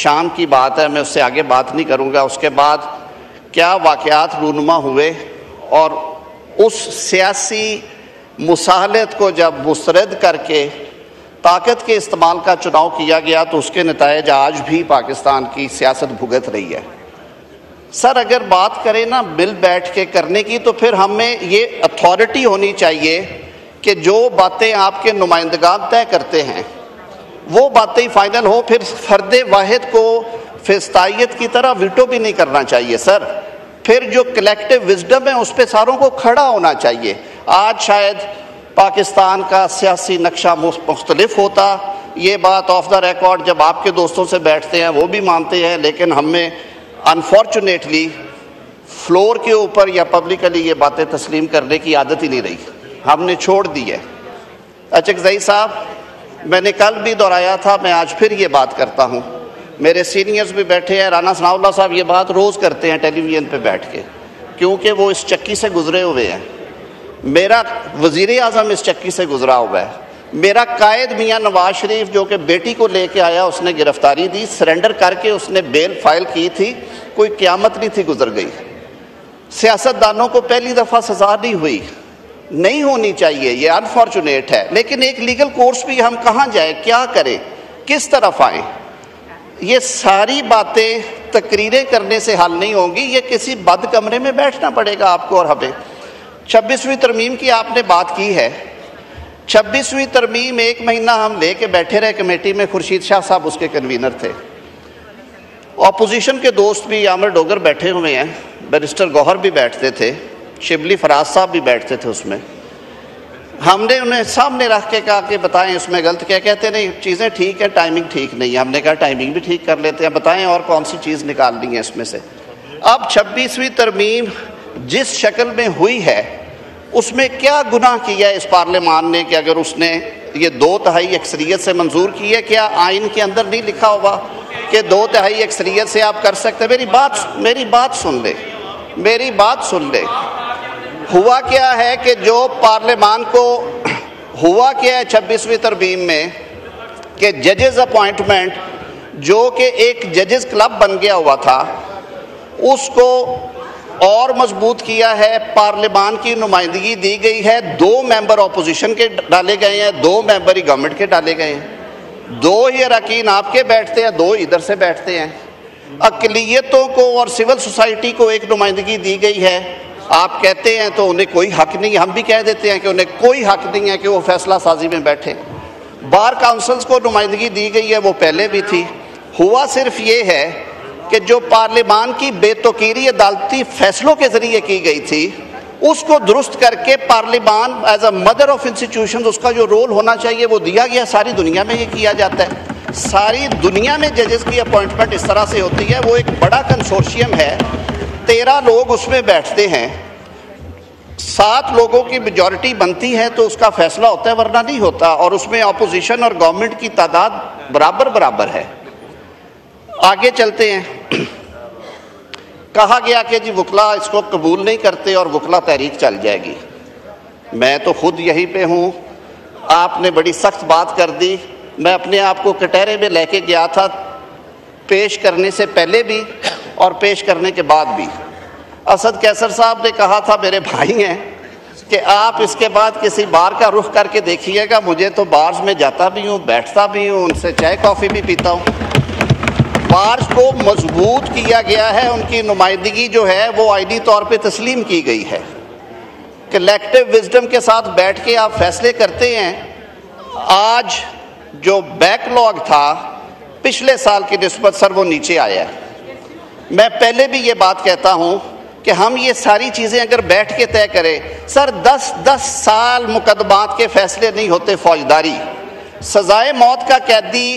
शाम की बात है, मैं उससे आगे बात नहीं करूँगा। उसके बाद क्या वाक़यात रूनुमा हुए और उस सियासी मुसाहलत को जब मुस्तरद करके ताकत के इस्तेमाल का चुनाव किया गया तो उसके नतायज आज भी पाकिस्तान की सियासत भुगत रही है। सर, अगर बात करें ना मिल बैठ के करने की, तो फिर हमें ये अथॉरिटी होनी चाहिए कि जो बातें आपके नुमाइंदगान तय करते हैं वो बातें ही फाइनल हो। फिर फर्द वाहिद को फिस्तायत की तरह वीटो भी नहीं करना चाहिए सर। फिर जो कलेक्टिव विजडम है उस पर सारों को खड़ा होना चाहिए। आज शायद पाकिस्तान का सियासी नक्शा मुख्तलिफ होता, ये बात ऑफ द रिकॉर्ड जब आपके दोस्तों से बैठते हैं वो भी मानते हैं, लेकिन हमें अनफॉर्चुनेटली फ्लोर के ऊपर या पब्लिकली ये बातें तस्लीम करने की आदत ही नहीं रही, हमने छोड़ दी है। अचकज़ई साहब, मैंने कल भी दोहराया था, मैं आज फिर ये बात करता हूँ। मेरे सीनियर्स भी बैठे हैं, राना सनाउल्लाह साहब ये बात रोज़ करते हैं टेलीविज़न पे बैठ के, क्योंकि वो इस चक्की से गुजरे हुए हैं। मेरा वज़ीर आज़म इस चक्की से गुजरा हुआ है। मेरा कायद मियाँ नवाज शरीफ जो कि बेटी को लेके आया, उसने गिरफ्तारी दी, सरेंडर करके उसने बेल फाइल की थी, कोई क़यामत नहीं थी गुजर गई। सियासतदानों को पहली दफ़ा सज़ा नहीं हुई, नहीं होनी चाहिए, ये अनफॉर्चुनेट है। लेकिन एक लीगल कोर्स भी हम कहाँ जाए, क्या करें, किस तरफ आएँ, ये सारी बातें तकरीरें करने से हल नहीं होंगी। ये किसी बंद कमरे में बैठना पड़ेगा आपको और हमें। 26वीं तरमीम की आपने बात की है। 26वीं तरमीम एक महीना हम लेके बैठे रहे कमेटी में, खुर्शीद शाह साहब उसके कन्वीनर थे। अपोजिशन के दोस्त भी आमिर डोगर बैठे हुए हैं, बैरिस्टर गौहर भी बैठते थे, शिबली फराज साहब भी बैठते थे उसमें। हमने उन्हें सामने रख के कहा कि बताएं उसमें गलत क्या। कहते नहीं, चीज़ें ठीक है, टाइमिंग ठीक नहीं है। हमने कहा टाइमिंग भी ठीक कर लेते हैं, बताएं और कौन सी चीज़ निकालनी है इसमें से। अब 26वीं तरमीम जिस शक्ल में हुई है उसमें क्या गुनाह किया है इस पार्लियामान ने कि अगर उसने ये 2/3 अक्सरियत से मंजूर की है? क्या आइन के अंदर नहीं लिखा होगा कि 2/3 अक्सरियत से आप कर सकते? मेरी बात सुन ले। हुआ क्या है कि जो पार्लियामान को हुआ क्या है 26वीं तरमीम में कि जजेस अपॉइंटमेंट जो कि एक जजेस क्लब बन गया हुआ था उसको और मजबूत किया है। पार्लियामान की नुमाइंदगी दी गई है, 2 मेंबर अपोजिशन के डाले गए हैं, 2 मेंबर ही गवर्नमेंट के डाले गए हैं, 2 ही अरकान आपके बैठते हैं, 2 इधर से बैठते हैं। अक़लियतों को और सिविल सोसाइटी को एक नुमाइंदगी दी गई है। आप कहते हैं तो उन्हें कोई हक नहीं, हम भी कह देते हैं कि उन्हें कोई हक नहीं है कि वो फैसला साजी में बैठे। बार काउंसिल्स को नुमाइंदगी दी गई है, वो पहले भी थी। हुआ सिर्फ ये है कि जो पार्लियामान की बेतौकीरी अदालती फैसलों के ज़रिए की गई थी उसको दुरुस्त करके parliament as a mother of institution उसका जो रोल होना चाहिए वो दिया गया। सारी दुनिया में ये किया जाता है, सारी दुनिया में जजेस की अपॉइंटमेंट इस तरह से होती है। वो एक बड़ा कंसोर्शियम है, 13 लोग उसमें बैठते हैं, 7 लोगों की मेजॉरिटी बनती है तो उसका फैसला होता है, वरना नहीं होता। और उसमें अपोजिशन और गवर्नमेंट की तादाद बराबर है। आगे चलते हैं। कहा गया कि जी वकला इसको कबूल नहीं करते और वकला तहरीक चल जाएगी। मैं तो खुद यहीं पे हूँ, आपने बड़ी सख्त बात कर दी। मैं अपने आप को कटहरे में लेके गया था, पेश करने से पहले भी और पेश करने के बाद भी। असद कैसर साहब ने कहा था, मेरे भाई हैं, कि आप इसके बाद किसी बार का रुख करके देखिएगा। मुझे तो बार्स में जाता भी हूँ, बैठता भी हूँ, उनसे चाय कॉफ़ी भी पीता हूँ। बार्स को मजबूत किया गया है, उनकी नुमाइंदगी जो है वो आईनी तौर पे तस्लीम की गई है। कलेक्टिव विजडम के साथ बैठ के आप फैसले करते हैं। आज जो बैकलॉग था पिछले साल की निस्बत सर वो नीचे आया है। मैं पहले भी ये बात कहता हूँ कि हम ये सारी चीज़ें अगर बैठ के तय करें, सर 10 साल मुकदमात के फैसले नहीं होते। फौजदारी सजाए मौत का कैदी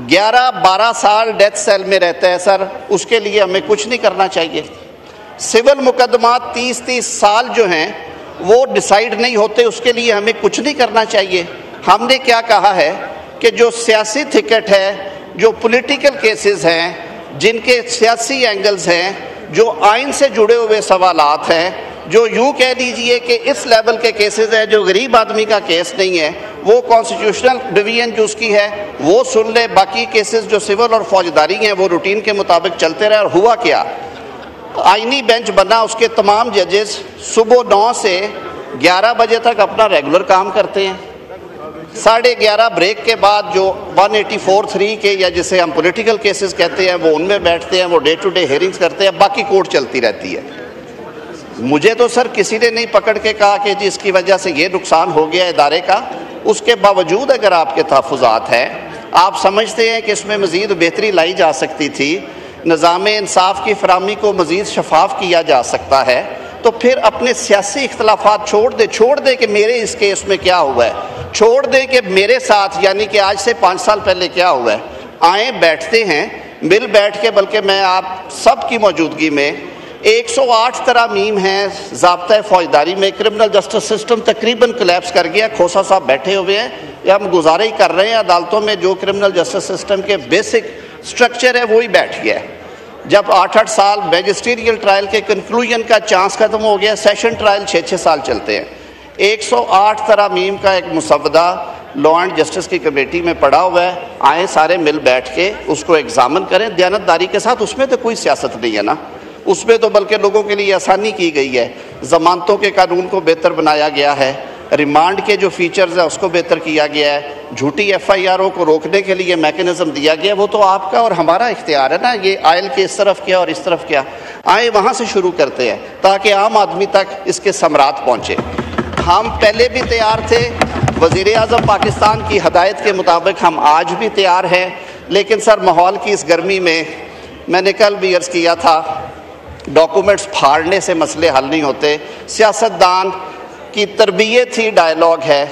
11-12 साल डेथ सेल में रहता है सर, उसके लिए हमें कुछ नहीं करना चाहिए। सिविल मुकदमात 30 साल जो हैं वो डिसाइड नहीं होते, उसके लिए हमें कुछ नहीं करना चाहिए। हमने क्या कहा है कि जो सियासी टिकट है, जो पॉलिटिकल केसेस हैं, जिनके सियासी एंगल्स हैं, जो आइन से जुड़े हुए सवालात हैं, जो यूँ कह लीजिए कि इस लेवल के केसेस हैं जो गरीब आदमी का केस नहीं है, वो कॉन्स्टिट्यूशनल डिवीजन जो उसकी है वो सुन ले, बाकी केसेस जो सिविल और फौजदारी हैं वो रूटीन के मुताबिक चलते रहे। और हुआ क्या, आईनी बेंच बना, उसके तमाम जजेस सुबह 9 से 11 बजे तक अपना रेगुलर काम करते हैं। 11:30 ब्रेक के बाद जो 184(3) के या जिसे हम पॉलिटिकल केसेस कहते हैं वो उनमें बैठते हैं, वो डे टू डे हेयरिंग्स करते हैं, बाकी कोर्ट चलती रहती है। मुझे तो सर किसी ने नहीं पकड़ के कहा कि जी इसकी वजह से ये नुकसान हो गया इदारे का। उसके बावजूद अगर आपके तहफ़्फ़ुज़ात हैं, आप समझते हैं कि इसमें मज़ीद बेहतरी लाई जा सकती थी, निज़ाम इंसाफ की फराहमी को मज़ीद शफाफ किया जा सकता है, तो फिर अपने सियासी इख्तलाफात छोड़ दे कि मेरे इस केस में क्या हुआ है, छोड़ दे कि मेरे साथ यानी कि आज से 5 साल पहले क्या हुआ है। आए बैठते हैं, मिल बैठ के, बल्कि मैं आप सब की मौजूदगी में 108 तरामीम हैं ज़ाब्ता फौजदारी में। क्रिमिनल जस्टिस सिस्टम तकरीबन कोलैप्स कर गया। खोसा साहब बैठे हुए हैं, या हम गुजारा ही कर रहे हैं, अदालतों में जो क्रिमिनल जस्टिस सिस्टम के बेसिक स्ट्रक्चर है वो ही बैठ गया है। जब 8-8 साल मैजिस्ट्रियल ट्रायल के कंक्लूजन का चांस खत्म हो गया, सेशन ट्रायल 6-6 साल चलते हैं। 108 तरामीम का एक मुसवदा लॉ एंड जस्टिस की कमेटी में पड़ा हुआ है। आए सारे मिल बैठ के उसको एग्जामिन करें दयानतदारी के साथ। उसमें तो कोई सियासत नहीं है ना, उसमें तो बल्कि लोगों के लिए आसानी की गई है। ज़मानतों के कानून को बेहतर बनाया गया है, रिमांड के जो फीचर्स हैं उसको बेहतर किया गया है, झूठी FIRओं को रोकने के लिए मैकेनिज्म दिया गया। वो तो आपका और हमारा इख्तियार है ना, ये आयल के इस तरफ क्या और इस तरफ क्या। आए वहाँ से शुरू करते हैं ताकि आम आदमी तक इसके समरात पहुँचे। हम पहले भी तैयार थे, वज़ीर आज़म पाकिस्तान की हदायत के मुताबिक हम आज भी तैयार हैं। लेकिन सर माहौल की इस गर्मी में, मैंने कल भी अर्ज़ किया था, डॉक्यूमेंट्स फाड़ने से मसले हल नहीं होते। सियासतदान की तरबियत ही डायलॉग है।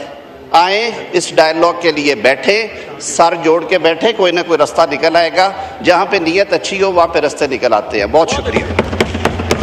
आए इस डायलॉग के लिए बैठे, सर जोड़ के बैठे, कोई ना कोई रास्ता निकल आएगा। जहाँ पे नीयत अच्छी हो वहाँ पे रास्ते निकल आते हैं। बहुत शुक्रिया।